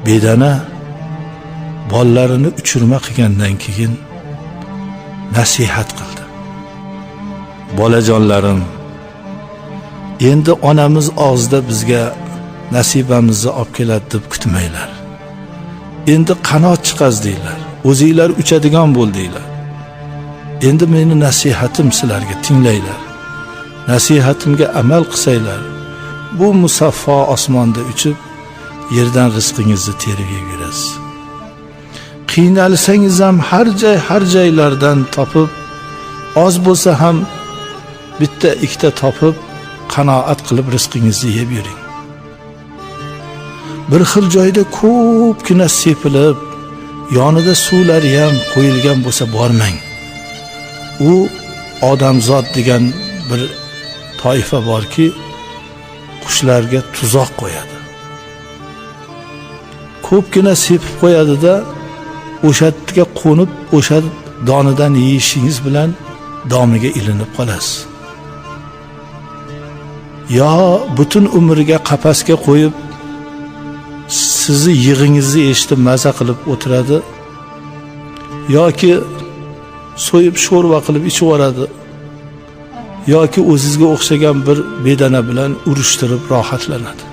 bedana bolalarini uchirma qilgandan keyin nasihat qildi. Bolajonlarim, endi onamiz og'zida bizga nasibamizni olib keladi deb kutmanglar. Endi qanot chiqazdinglar, o'zinglar uchadigan bo'ldinglar. Endi meni nasihatim sizlarga tinglanglar. Nasihatimga amal qilsanglar, bu musaffo osmonda uchib, yerdan rizqingizni terib yurasiz. Qiynalsangiz ham har joylardan topib, oz bo'lsa ham bitta ikkita topib, qanoat qilib rizqingizni yeb yuring. Bir xil joyda ko'pgina sepilib, yonida suvlari ham qo'yilgan bo'lsa bormang. U odamzod degan bir toifa borki, qushlarga tuzoq qo'yadi. Ko'pgina sepib qo'yadi-da, o'shatga qo'nib, o'sha donidan yeyishingiz bilan domiga ilinib qolasiz. Yo butun umriga qafasga qo'yib, sizni yig'ingizni eshitib maza qilib o'tiradi, yoki so'yib sho'rva qilib ichib yuboradi, yoki o'zingizga o'xshagan bir bedana bilan urushtirib rohatlanadi.